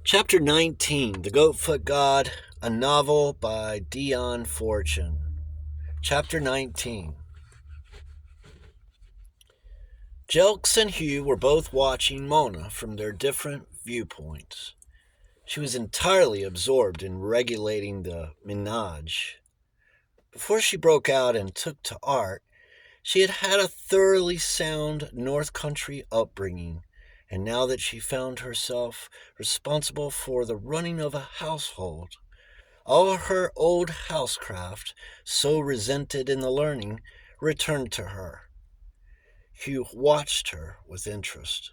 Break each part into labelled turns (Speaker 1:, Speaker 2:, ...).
Speaker 1: Chapter 19, The Goatfoot God, a novel by Dion. Chapter 19. Jelks and Hugh were both watching Mona from their different viewpoints. She was entirely absorbed in regulating the menage. Before she broke out and took to art, she had had a thoroughly sound North Country upbringing, and now that she found herself responsible for the running of a household, all her old housecraft, so resented in the learning, returned to her. Hugh watched her with interest.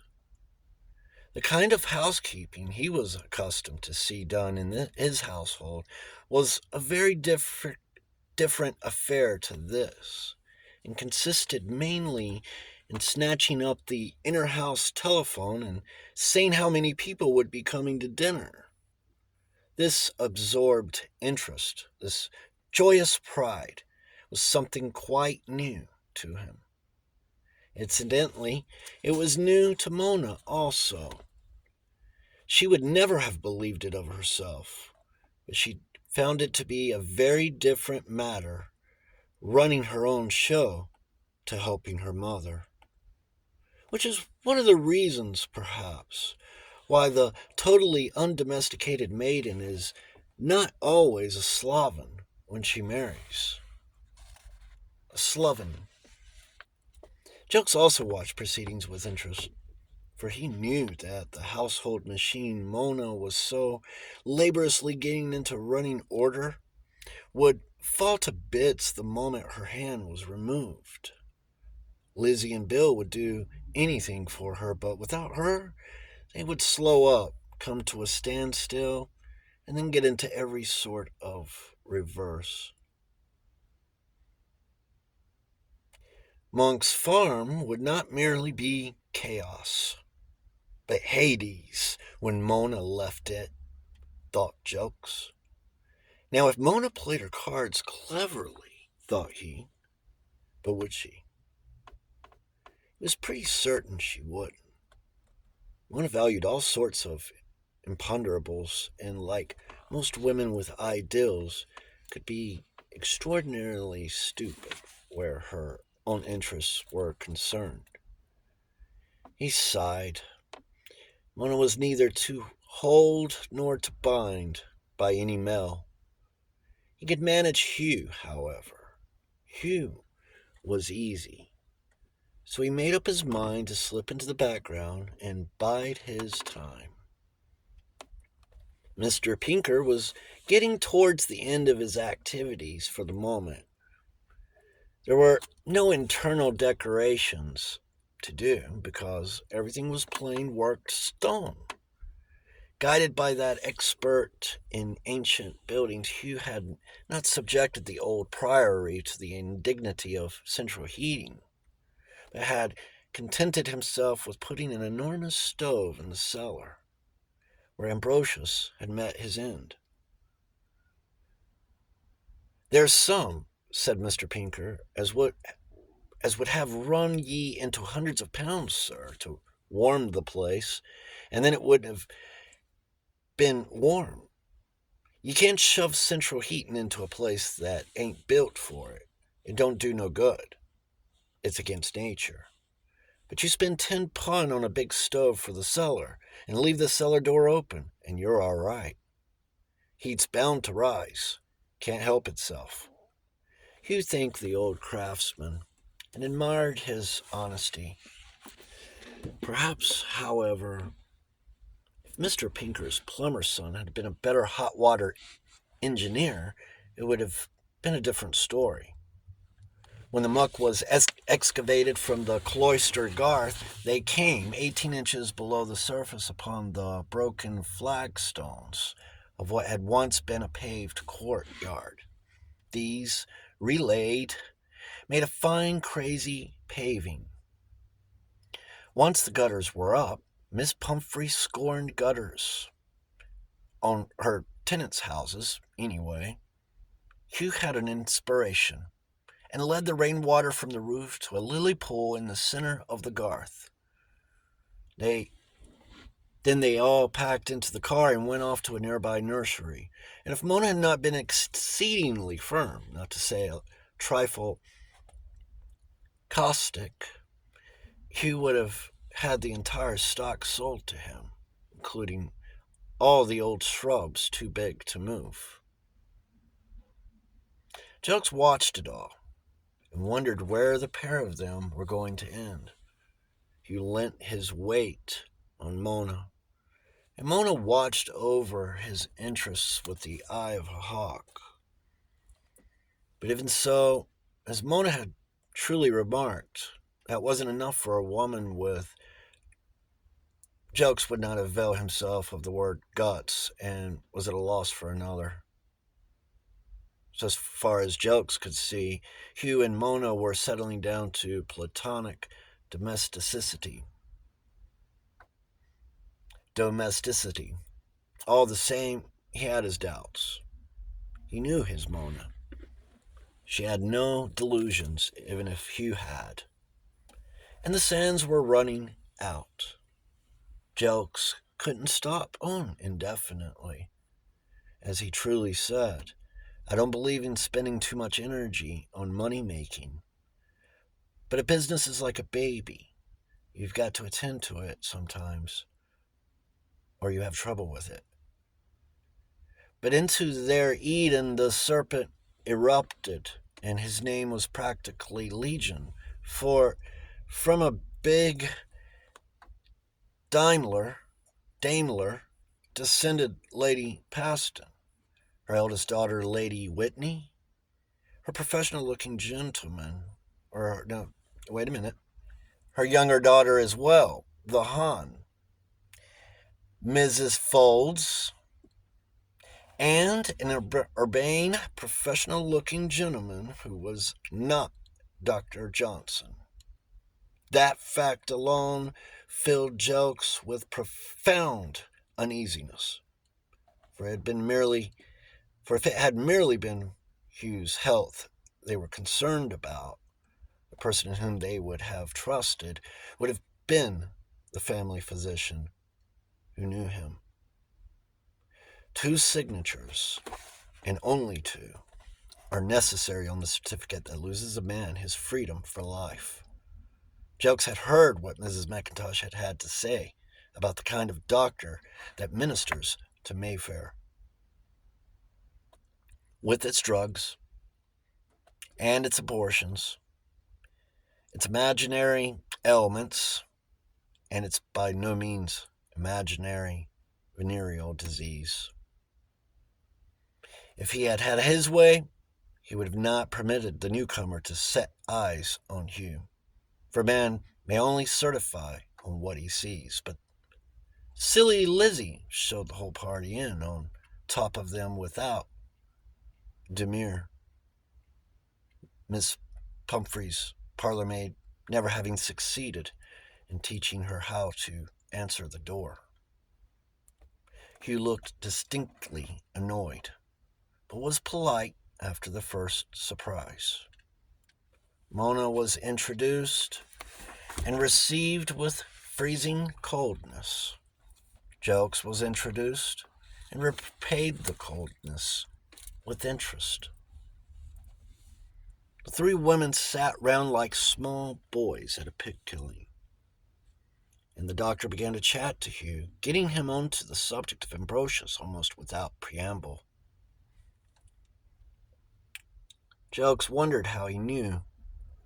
Speaker 1: The kind of housekeeping he was accustomed to see done in his household was a very different affair to this, and consisted mainly in snatching up the inner house telephone and saying how many people would be coming to dinner. This absorbed interest, this joyous pride, was something quite new to him. Incidentally, it was new to Mona also. She would never have believed it of herself, but she found it to be a very different matter, running her own show to helping her mother. Which is one of the reasons, perhaps, why the totally undomesticated maiden is not always a sloven when she marries. A sloven. Jelks also watched proceedings with interest, for he knew that the household machine Mona was so laboriously getting into running order would fall to bits the moment her hand was removed. Lizzie and Bill would do anything for her, but without her, they would slow up, come to a standstill, and then get into every sort of reverse. Monk's farm would not merely be chaos, but Hades when Mona left it, thought Jelks. Now, if Mona played her cards cleverly, thought he, but would she? He was pretty certain she wouldn't. Mona valued all sorts of imponderables, and like most women with ideals, could be extraordinarily stupid where her own interests were concerned. He sighed. Mona was neither to hold nor to bind by any male. He could manage Hugh, however. Hugh was easy. So he made up his mind to slip into the background and bide his time. Mr. Pinker was getting towards the end of his activities for the moment. There were no internal decorations to do because everything was plain worked stone. Guided by that expert in ancient buildings, Hugh had not subjected the old priory to the indignity of central heating, but had contented himself with putting an enormous stove in the cellar, where Ambrosius had met his end. "There's some," said Mr. Pinker, as would have run ye into hundreds of pounds, sir, to warm the place, and then it would have been warm. You can't shove central heating into a place that ain't built for it. It don't do no good. It's against nature. But you spend 10 pun on a big stove for the cellar, and leave the cellar door open, and you're all right. Heat's bound to rise. Can't help itself." Hugh thanked the old craftsman and admired his honesty. Perhaps, however, if Mr. Pinker's plumber's son had been a better hot water engineer, it would have been a different story. When the muck was excavated from the cloister garth, they came 18 inches below the surface upon the broken flagstones of what had once been a paved courtyard. These, relaid, made a fine, crazy paving. Once the gutters were up, Miss Pumphrey scorned gutters. On her tenants' houses, anyway. Hugh had an inspiration, and led the rainwater from the roof to a lily pool in the center of the garth. They Then they all packed into the car and went off to a nearby nursery. And if Mona had not been exceedingly firm, not to say a trifle caustic, Hugh would have had the entire stock sold to him, including all the old shrubs too big to move. Jokes watched it all and wondered where the pair of them were going to end. He lent his weight on Mona, and Mona watched over his interests with the eye of a hawk. But even so, as Mona had truly remarked, that wasn't enough for a woman with Jokes would not avail himself of the word guts and was at a loss for another. So as far as Jokes could see, Hugh and Mona were settling down to platonic domesticity. Domesticity. All the same, he had his doubts. He knew his Mona. She had no delusions, even if Hugh had. And the sands were running out. Jokes couldn't stop on indefinitely. As he truly said, I don't believe in spending too much energy on money making. But a business is like a baby. You've got to attend to it sometimes, or you have trouble with it. But into their Eden the serpent erupted, and his name was practically Legion, for from a big Daimler descended Lady Paston, her eldest daughter, Lady Whitney, her professional-looking gentleman, or no, wait a minute, her younger daughter as well, the Han, Mrs. Folds, and an urbane, professional-looking gentleman who was not Dr. Johnson. That fact alone filled Jokes with profound uneasiness, for if it had merely been Hugh's health they were concerned about, the person in whom they would have trusted would have been the family physician who knew him. 2 signatures, and only 2, are necessary on the certificate that loses a man his freedom for life. Jokes had heard what Mrs. McIntosh had had to say about the kind of doctor that ministers to Mayfair. With its drugs and its abortions, its imaginary ailments, and its by no means imaginary venereal disease. If he had had his way, he would have not permitted the newcomer to set eyes on Hugh. For man may only certify on what he sees, but silly Lizzie showed the whole party in on top of them without demur. Miss Pumphrey's parlor maid never having succeeded in teaching her how to answer the door. Hugh looked distinctly annoyed, but was polite after the first surprise. Mona was introduced and received with freezing coldness. Jokes was introduced and repaid the coldness with interest. The 3 women sat round like small boys at a pig killing, and the doctor began to chat to Hugh, getting him onto the subject of Ambrosius almost without preamble. Jokes wondered how he knew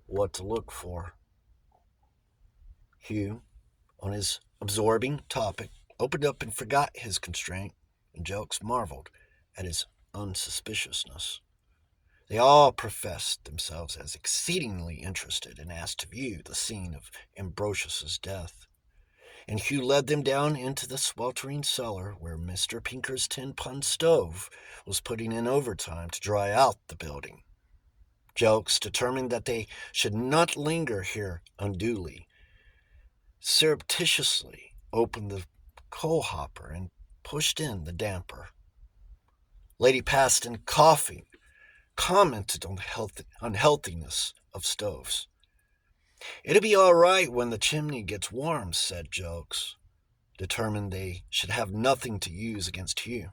Speaker 1: what to look for. Hugh, on his absorbing topic, opened up and forgot his constraint, and Jokes marveled at his unsuspiciousness. They all professed themselves as exceedingly interested and asked to view the scene of Ambrosius's death. And Hugh led them down into the sweltering cellar where Mr. Pinker's 10-ton stove was putting in overtime to dry out the building. Jokes, determined that they should not linger here unduly, surreptitiously opened the coal hopper and pushed in the damper. Lady Paston, coughing, commented on the unhealthiness of stoves. It'll be all right when the chimney gets warm, said Jokes. determined they should have nothing to use against Hugh.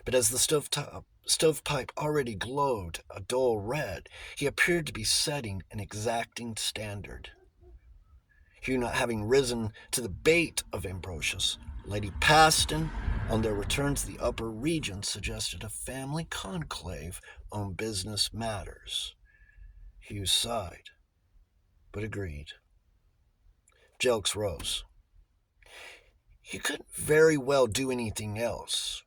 Speaker 1: But as the stovepipe already glowed a dull red, he appeared to be setting an exacting standard. Hugh not having risen to the bait of Ambrosius, Lady Paston, on their return to the upper regions, suggested a family conclave on business matters. Hugh sighed, but agreed. Jelks rose. He couldn't very well do anything else.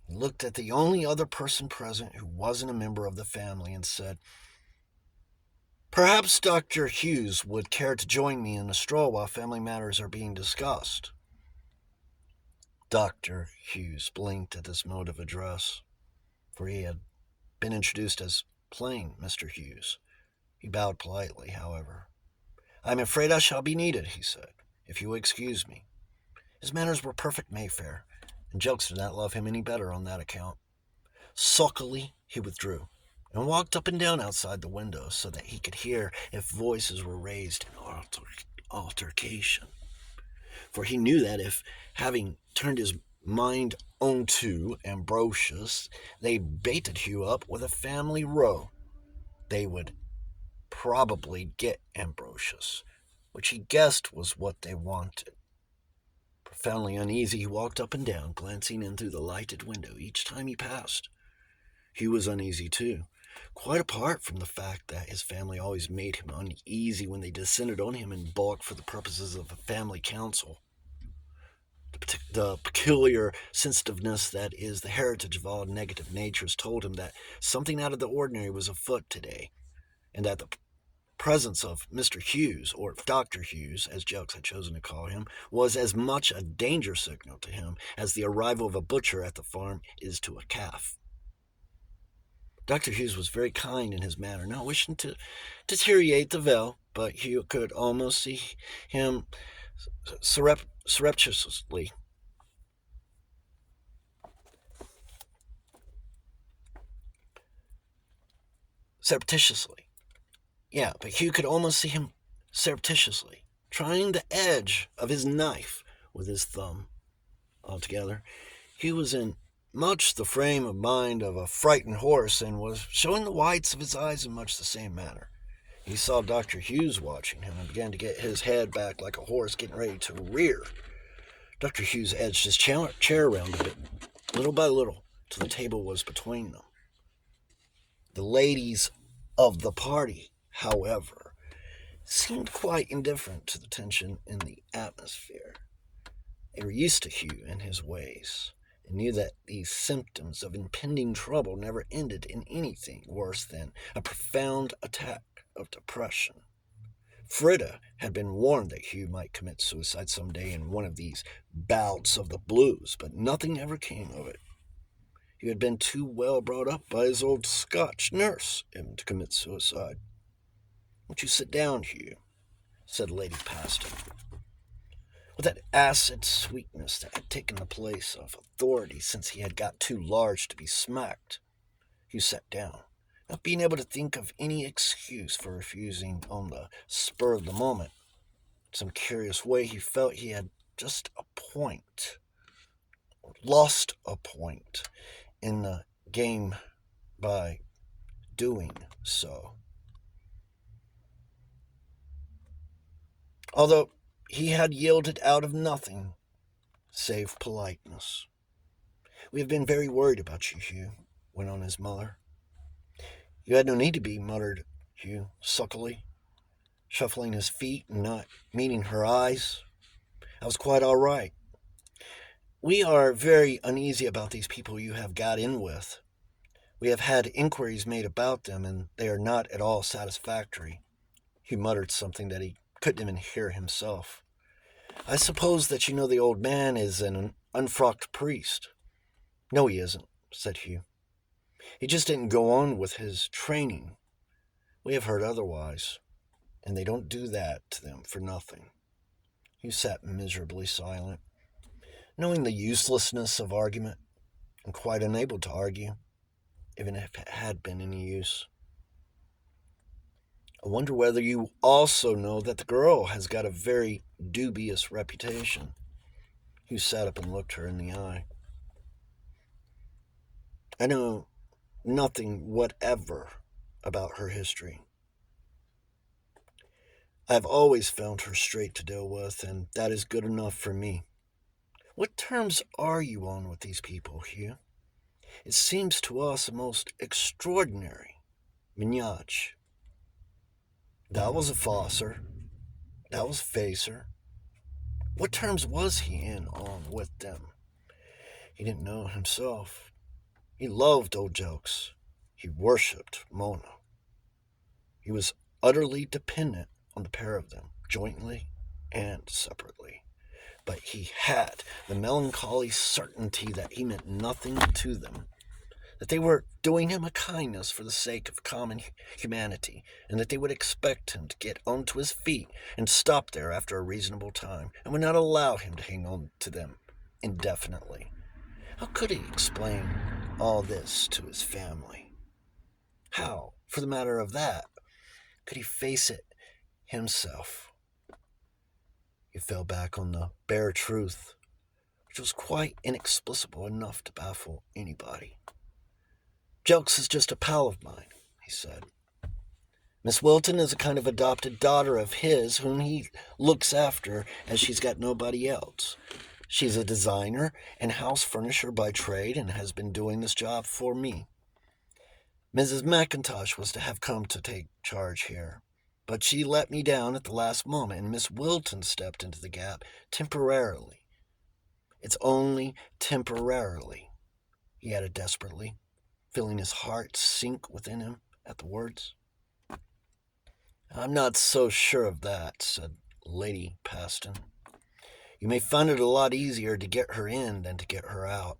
Speaker 1: He looked at the only other person present who wasn't a member of the family and said, "Perhaps Dr. Hughes would care to join me in a stroll while family matters are being discussed." Dr. Hughes blinked at this mode of address, for he had been introduced as plain Mr. Hughes. He bowed politely, however. "I'm afraid I shall be needed," he said, "if you will excuse me." His manners were perfect Mayfair, and Jelks did not love him any better on that account. Sulkily, he withdrew, and walked up and down outside the window so that he could hear if voices were raised in altercation. For he knew that if, having turned his mind onto Ambrosius, they baited Hugh up with a family row, they would probably get Ambrosius, which he guessed was what they wanted. Profoundly uneasy, he walked up and down, glancing in through the lighted window each time he passed. Hugh was uneasy too, quite apart from the fact that his family always made him uneasy when they descended on him in bulk for the purposes of a family council. The peculiar sensitiveness that is the heritage of all negative natures told him that something out of the ordinary was afoot today, and that the presence of Mr. Hughes, or Dr. Hughes, as Jelks had chosen to call him, was as much a danger signal to him as the arrival of a butcher at the farm is to a calf. Dr. Hughes was very kind in his manner, not wishing to deteriorate the veil, but Hugh could almost see him surreptitiously but Hugh could almost see him surreptitiously trying the edge of his knife with his thumb. Altogether, Hugh was in much the frame of mind of a frightened horse, and was showing the whites of his eyes in much the same manner. He saw Dr. Hughes watching him and began to get his head back like a horse getting ready to rear. Dr. Hughes edged his chair around a bit, little by little, till the table was between them. The ladies of the party, however, seemed quite indifferent to the tension in the atmosphere. They were used to Hugh and his ways, and knew that these symptoms of impending trouble never ended in anything worse than a profound attack of depression. Frida had been warned that Hugh might commit suicide some day in one of these bouts of the blues, but nothing ever came of it. He had been too well brought up by his old Scotch nurse even to commit suicide. "Won't you sit down, Hugh?" said Lady Paston, with that acid sweetness that had taken the place of authority since he had got too large to be smacked. Hugh sat down, not being able to think of any excuse for refusing on the spur of the moment. In some curious way, he felt he had just a point, or lost a point, in the game by doing so. Although he had yielded out of nothing save politeness. "We have been very worried about you, Hugh," went on his mother. "You had no need to be," muttered Hugh sulkily, shuffling his feet and not meeting her eyes. "I was quite all right. We are very uneasy about these people you have got in with. We have had inquiries made about them, and they are not at all satisfactory." Hugh muttered something that he couldn't even hear himself. "I suppose that you know the old man is an unfrocked priest." "No, he isn't," said Hugh. "He just didn't go on with his training. We have heard otherwise, and they don't do that to them for nothing." Hugh sat miserably silent, knowing the uselessness of argument, and quite unable to argue, even if it had been any use. "I wonder whether you also know that the girl has got a very dubious reputation." Hugh sat up and looked her in the eye. I know nothing whatever about her history. I've always found her straight to deal with, and that is good enough for me. What terms are you on with these people, Hugh? It seems to us a most extraordinary menage. That was a Fosser. That was Facer. What terms was he in on with them? He didn't know himself. He loved old jokes. He worshipped Mona. He was utterly dependent on the pair of them, jointly and separately. But he had the melancholy certainty that he meant nothing to them, that they were doing him a kindness for the sake of common humanity, and that they would expect him to get onto his feet and stop there after a reasonable time, and would not allow him to hang on to them indefinitely. How could he explain all this to his family? How, for the matter of that, could he face it himself? He fell back on the bare truth, which was quite inexplicable enough to baffle anybody. Jelks is just a pal of mine, he said. Miss Wilton is a kind of adopted daughter of his whom he looks after as she's got nobody else. She's a designer and house furnisher by trade and has been doing this job for me. Mrs. McIntosh was to have come to take charge here, but she let me down at the last moment, and Miss Wilton stepped into the gap temporarily. It's only temporarily, he added desperately, feeling his heart sink within him at the words. I'm not so sure of that, said Lady Paston. You may find it a lot easier to get her in than to get her out.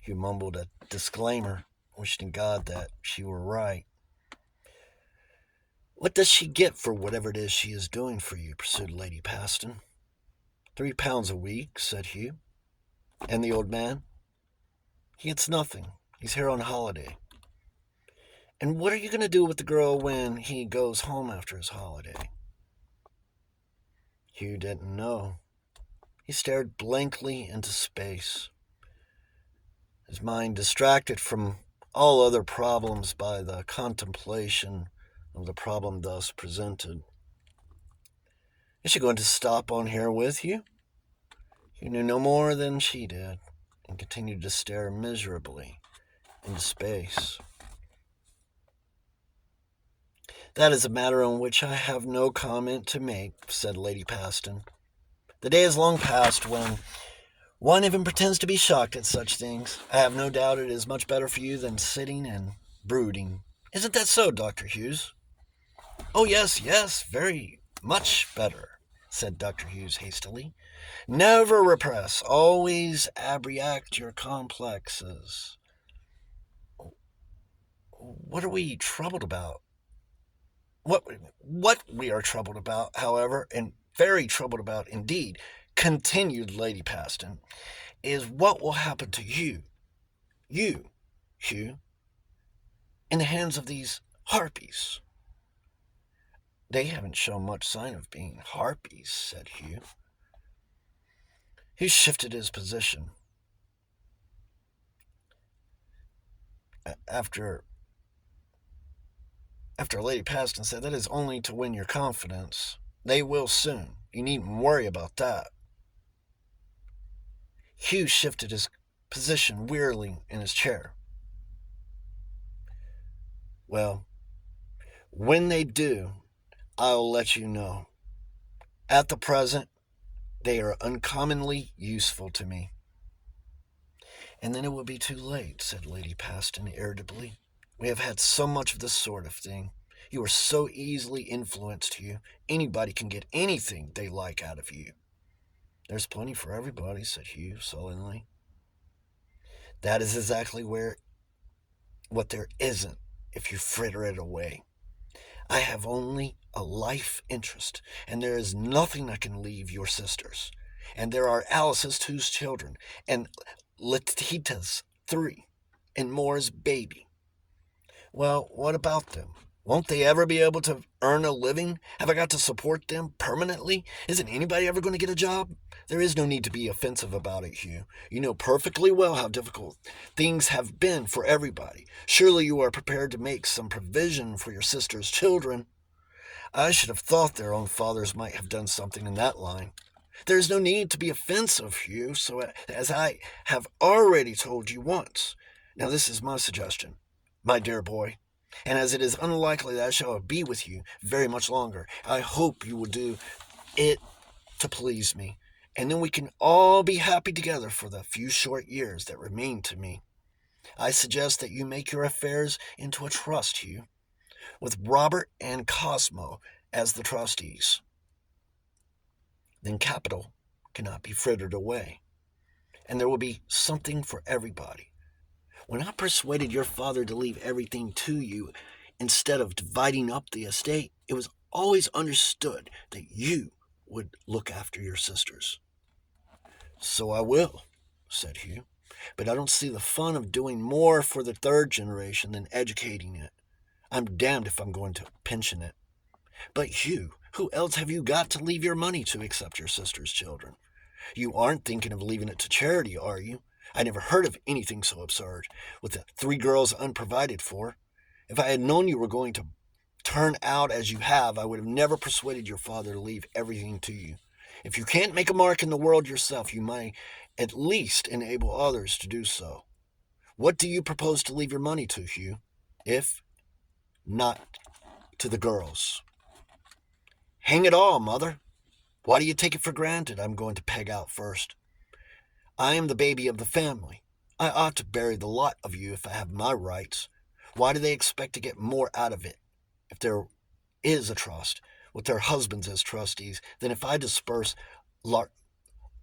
Speaker 1: Hugh mumbled a disclaimer, wishing God that she were right. What does she get for whatever it is she is doing for you? Pursued Lady Paston. £3 a week, said Hugh. And the old man? He gets nothing. He's here on holiday. And what are you going to do with the girl when he goes home after his holiday? Hugh didn't know. He stared blankly into space, his mind distracted from all other problems by the contemplation of the problem thus presented. Is she going to stop on here with you? He knew no more than she did, and continued to stare miserably into space. That is a matter on which I have no comment to make, said Lady Paston. The day is long past when one even pretends to be shocked at such things. I have no doubt it is much better for you than sitting and brooding. Isn't that so, Dr. Hughes? Oh, yes, very much better, said Dr. Hughes hastily. Never repress, always abreact your complexes. What are we troubled about? What we are troubled about, however, and very troubled about indeed, continued Lady Paston, is what will happen to you, Hugh, in the hands of these harpies. They haven't shown much sign of being harpies, said Hugh. He shifted his position. After Lady Paston said, that is only to win your confidence. They will soon. You needn't worry about that. Hugh shifted his position wearily in his chair. Well, when they do, I'll let you know. At the present, they are uncommonly useful to me. And then it will be too late, said Lady Paston irritably. We have had so much of this sort of thing. You are so easily influenced, Hugh. Anybody can get anything they like out of you. There's plenty for everybody, said Hugh sullenly. That is exactly what there isn't if you fritter it away. I have only a life interest, and there is nothing I can leave your sisters. And there are Alice's 2 children, and Letita's 3, and Moore's baby. Well, what about them? Won't they ever be able to earn a living? Have I got to support them permanently? Isn't anybody ever going to get a job? There is no need to be offensive about it, Hugh. You know perfectly well how difficult things have been for everybody. Surely you are prepared to make some provision for your sister's children. I should have thought their own fathers might have done something in that line. There is no need to be offensive, Hugh, so as I have already told you once. Now this is my suggestion, my dear boy, and as it is unlikely that I shall be with you very much longer, I hope you will do it to please me, and then we can all be happy together for the few short years that remain to me. I suggest that you make your affairs into a trust, Hugh, with Robert and Cosmo as the trustees. Then capital cannot be frittered away, and there will be something for everybody. When I persuaded your father to leave everything to you instead of dividing up the estate, it was always understood that you would look after your sisters. So I will, said Hugh, but I don't see the fun of doing more for the third generation than educating it. I'm damned if I'm going to pension it. But Hugh, who else have you got to leave your money to except your sister's children? You aren't thinking of leaving it to charity, are you? I never heard of anything so absurd, with the three girls unprovided for. If I had known you were going to turn out as you have, I would have never persuaded your father to leave everything to you. If you can't make a mark in the world yourself, you might at least enable others to do so. What do you propose to leave your money to, Hugh, if not to the girls? Hang it all, mother. Why do you take it for granted I'm going to peg out first? I am the baby of the family. I ought to bury the lot of you if I have my rights. Why do they expect to get more out of it, if there is a trust, with their husbands as trustees, than if I disperse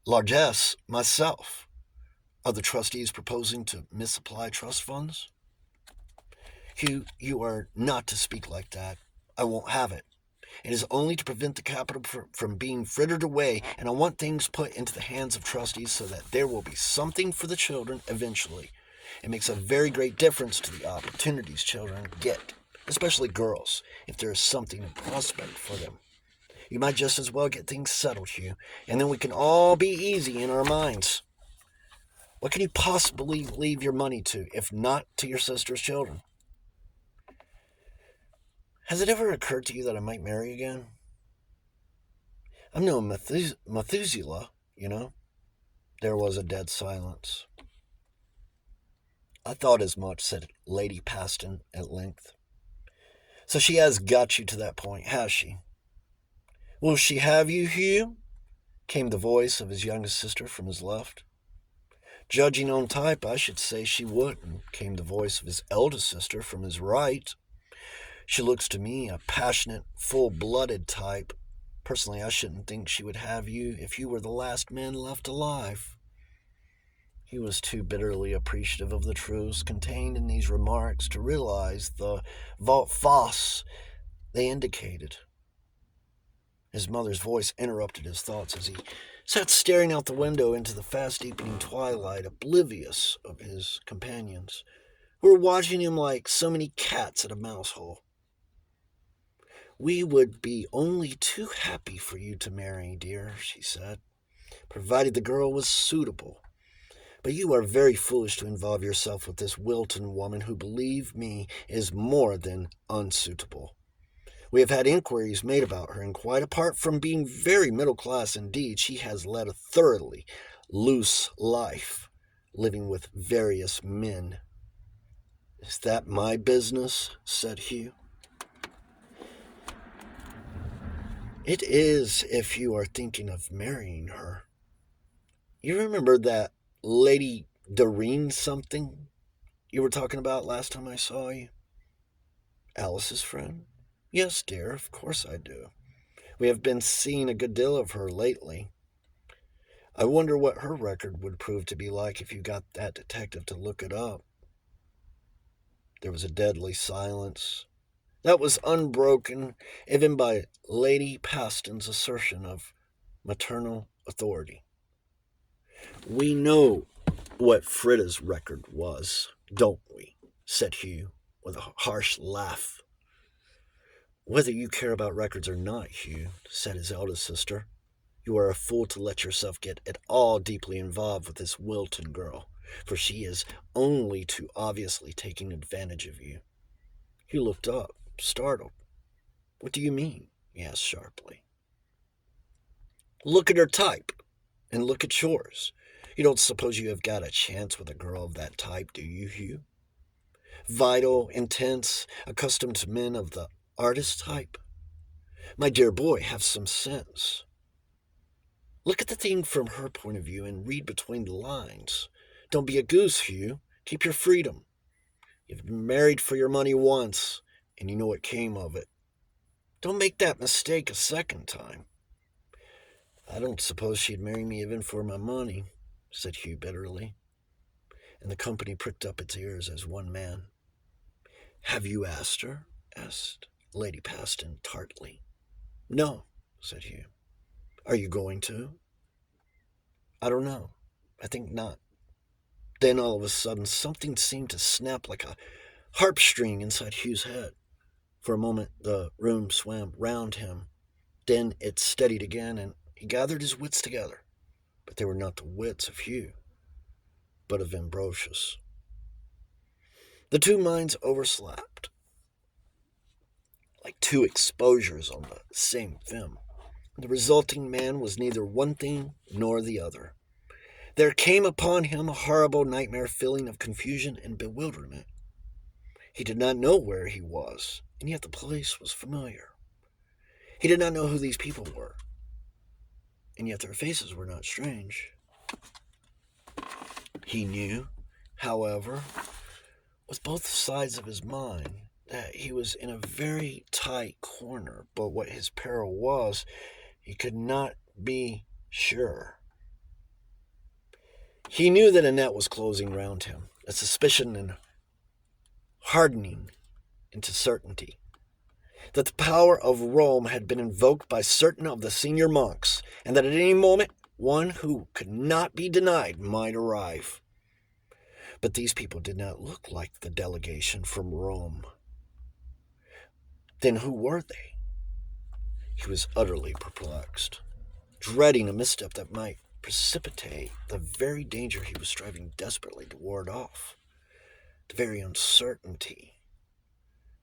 Speaker 1: largesse myself? Are the trustees proposing to misapply trust funds? Hugh, you are not to speak like that. I won't have it. It is only to prevent the capital from being frittered away, and I want things put into the hands of trustees so that there will be something for the children eventually. It makes a very great difference to the opportunities children get, especially girls, if there is something in prospect for them. You might just as well get things settled, Hugh, and then we can all be easy in our minds. What can you possibly leave your money to, if not to your sister's children? Has it ever occurred to you that I might marry again? I'm no Methuselah, you know. There was a dead silence. I thought as much, said Lady Paston at length. So she has got you to that point, has she? Will she have you, Hugh? Came the voice of his youngest sister from his left. Judging on type, I should say she wouldn't, came the voice of his eldest sister from his right. She looks to me a passionate, full-blooded type. Personally, I shouldn't think she would have you if you were the last man left alive. He was too bitterly appreciative of the truths contained in these remarks to realize the volte-face they indicated. His mother's voice interrupted his thoughts as he sat staring out the window into the fast-deepening twilight, oblivious of his companions, who were watching him like so many cats at a mouse hole. We would be only too happy for you to marry, dear, she said, provided the girl was suitable. But you are very foolish to involve yourself with this Wilton woman who, believe me, is more than unsuitable. We have had inquiries made about her, and quite apart from being very middle class indeed, she has led a thoroughly loose life, living with various men. Is that my business? Said Hugh. It is, if you are thinking of marrying her. You remember that Lady Doreen something you were talking about last time I saw you? Alice's friend? Yes, dear, of course I do. We have been seeing a good deal of her lately. I wonder what her record would prove to be like if you got that detective to look it up. There was a deadly silence that was unbroken even by Lady Paston's assertion of maternal authority. We know what Frida's record was, don't we? Said Hugh with a harsh laugh. Whether you care about records or not, Hugh, said his eldest sister, you are a fool to let yourself get at all deeply involved with this Wilton girl, for she is only too obviously taking advantage of you. Hugh looked up, startled. What do you mean? He asked sharply. Look at her type, and look at yours. You don't suppose you have got a chance with a girl of that type, do you, Hugh? Vital, intense, accustomed to men of the artist type? My dear boy, have some sense. Look at the thing from her point of view and read between the lines. Don't be a goose, Hugh. Keep your freedom. You've been married for your money once, and you know what came of it. Don't make that mistake a second time. I don't suppose she'd marry me even for my money, said Hugh bitterly, and the company pricked up its ears as one man. Have you asked her? Asked Lady Paston tartly. No, said Hugh. Are you going to? I don't know. I think not. Then all of a sudden something seemed to snap like a harp string inside Hugh's head. For a moment the room swam round him. Then it steadied again, and he gathered his wits together. But they were not the wits of Hugh, but of Ambrosius. The two minds overslapped, like two exposures on the same film. The resulting man was neither one thing nor the other. There came upon him a horrible nightmare feeling of confusion and bewilderment. He did not know where he was, and yet the place was familiar. He did not know who these people were, and yet their faces were not strange. He knew, however, with both sides of his mind, that he was in a very tight corner, but what his peril was, he could not be sure. He knew that a net was closing round him, a suspicion and hardening into certainty, that the power of Rome had been invoked by certain of the senior monks, and that at any moment one who could not be denied might arrive. But these people did not look like the delegation from Rome. Then who were they? He was utterly perplexed, dreading a misstep that might precipitate the very danger he was striving desperately to ward off, the very uncertainty,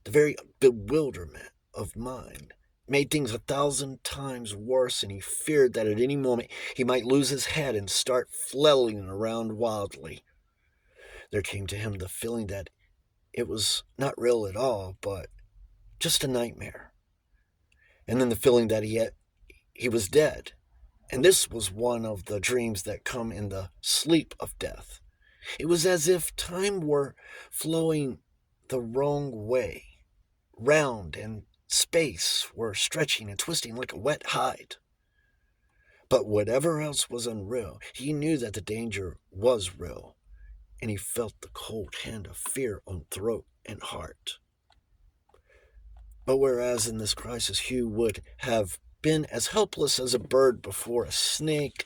Speaker 1: the very bewilderment of mind made things 1,000 times worse, and he feared that at any moment he might lose his head and start flailing around wildly. There came to him the feeling that it was not real at all, but just a nightmare. And then the feeling that he was dead. And this was one of the dreams that come in the sleep of death. It was as if time were flowing the wrong way, round, and space were stretching and twisting like a wet hide. But whatever else was unreal, he knew that the danger was real, and he felt the cold hand of fear on throat and heart. But whereas in this crisis Hugh would have been as helpless as a bird before a snake,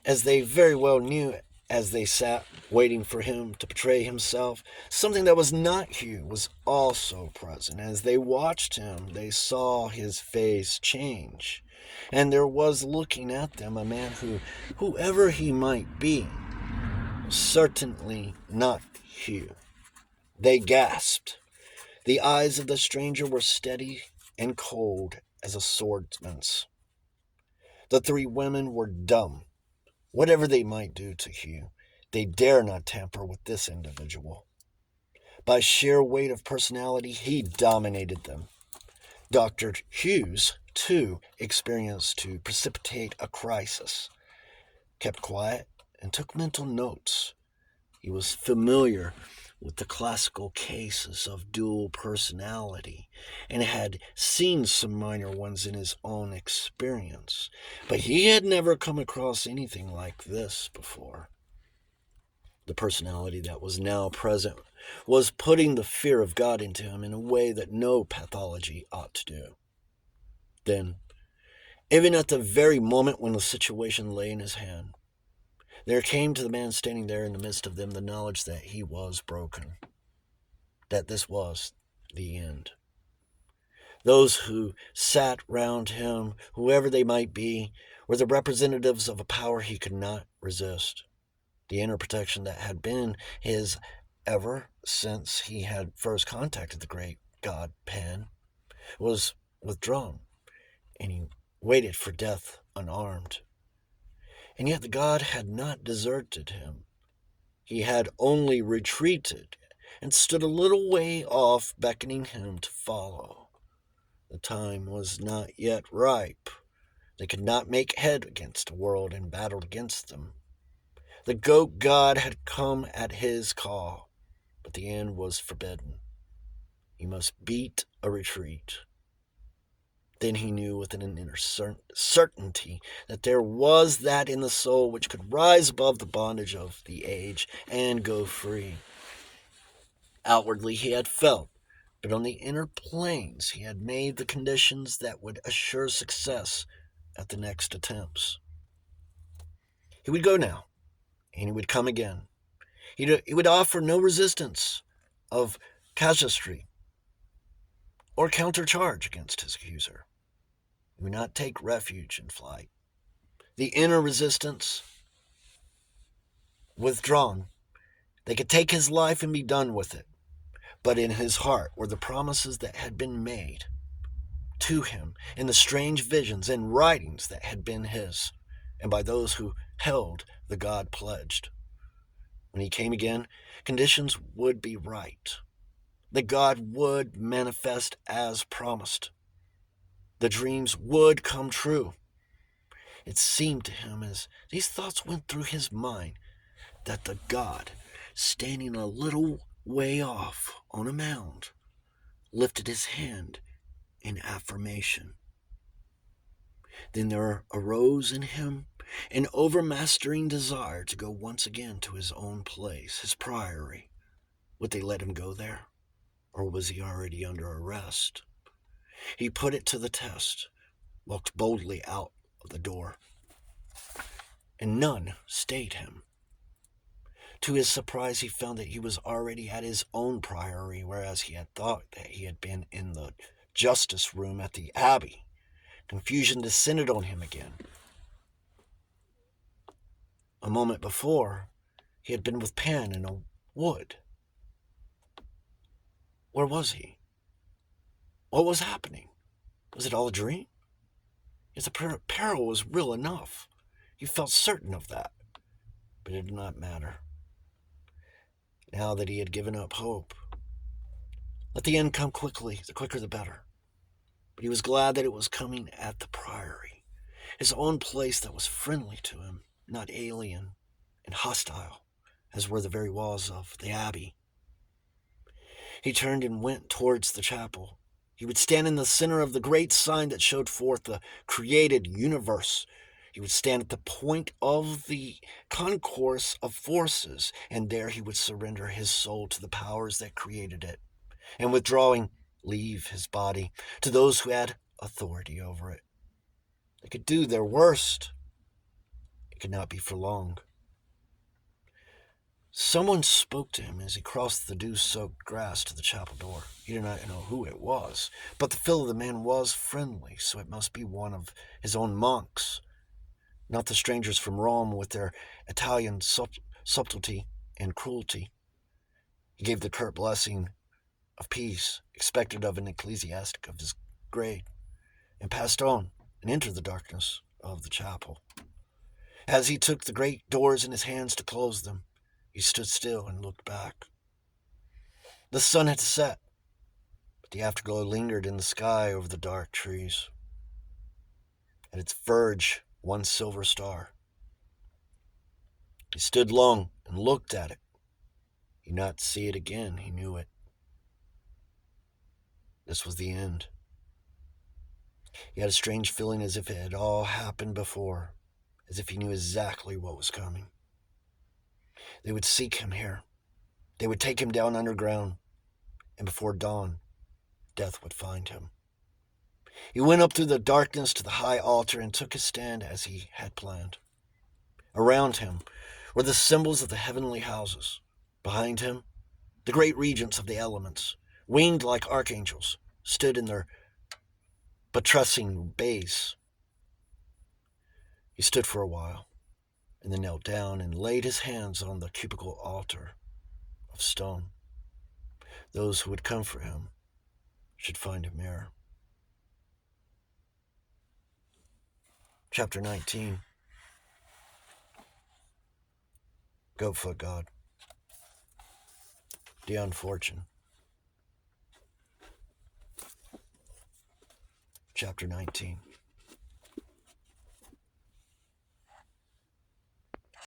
Speaker 1: as they very well knew as they sat waiting for him to betray himself, something that was not Hugh was also present. As they watched him, they saw his face change, and there was looking at them a man who, whoever he might be, was certainly not Hugh. They gasped. The eyes of the stranger were steady and cold as a swordsman's. The three women were dumb. Whatever they might do to Hugh, they dare not tamper with this individual. By sheer weight of personality, he dominated them. Dr. Hughes, too, experienced to precipitate a crisis, kept quiet, and took mental notes. He was familiar with the classical cases of dual personality and had seen some minor ones in his own experience, but he had never come across anything like this before. The personality that was now present was putting the fear of God into him in a way that no pathology ought to do. Then, even at the very moment when the situation lay in his hand, there came to the man standing there in the midst of them the knowledge that he was broken, that this was the end. Those who sat round him, whoever they might be, were the representatives of a power he could not resist. The inner protection that had been his ever since he had first contacted the great god Pan was withdrawn, and he waited for death unarmed. And yet the god had not deserted him. He had only retreated and stood a little way off, beckoning him to follow. The time was not yet ripe. They could not make head against the world and battle against them. The goat god had come at his call, but the end was forbidden. He must beat a retreat. Then he knew with an inner certainty that there was that in the soul which could rise above the bondage of the age and go free. Outwardly he had felt, but on the inner planes he had made the conditions that would assure success at the next attempts. He would go now, and he would come again. He would offer no resistance of casuistry or countercharge against his accuser. He would not take refuge in flight. The inner resistance withdrawn, they could take his life and be done with it. But in his heart were the promises that had been made to him in the strange visions and writings that had been his, and by those who held the God pledged. When he came again, conditions would be right. The God would manifest as promised. The dreams would come true. It seemed to him as these thoughts went through his mind that the God, standing a little way off on a mound, lifted his hand in affirmation. Then there arose in him an overmastering desire to go once again to his own place, his priory. Would they let him go there? Or was he already under arrest? He put it to the test, walked boldly out of the door, and none stayed him. To his surprise, he found that he was already at his own priory, whereas he had thought that he had been in the justice room at the Abbey. Confusion descended on him again. A moment before, he had been with Pan in a wood. Where was he? What was happening? Was it all a dream? Yes, the peril was real enough. He felt certain of that. But it did not matter. Now that he had given up hope, let the end come quickly, the quicker the better. But he was glad that it was coming at the priory, his own place that was friendly to him, not alien and hostile, as were the very walls of the Abbey. He turned and went towards the chapel. He would stand in the center of the great sign that showed forth the created universe. He would stand at the point of the concourse of forces, and there he would surrender his soul to the powers that created it, and withdrawing, leave his body to those who had authority over it. They could do their worst. It could not be for long. Someone spoke to him as he crossed the dew-soaked grass to the chapel door. He did not know who it was, but the feel of the man was friendly, so it must be one of his own monks, not the strangers from Rome with their Italian subtlety and cruelty. He gave the curt blessing of peace expected of an ecclesiastic of his grade, and passed on and entered the darkness of the chapel. As he took the great doors in his hands to close them, he stood still and looked back. The sun had set, but the afterglow lingered in the sky over the dark trees. At its verge, one silver star. He stood long and looked at it. He did not see it again, he knew it. This was the end. He had a strange feeling as if it had all happened before, as if he knew exactly what was coming. They would seek him here. They would take him down underground, and before dawn, death would find him. He went up through the darkness to the high altar and took his stand as he had planned. Around him were the symbols of the heavenly houses. Behind him, the great regents of the elements, winged like archangels, stood in their but trusting base. He stood for a while, and then knelt down and laid his hands on the cubical altar of stone. Those who would come for him should find him there. Chapter 19. Goatfoot God. Dion Fortune. Chapter 19.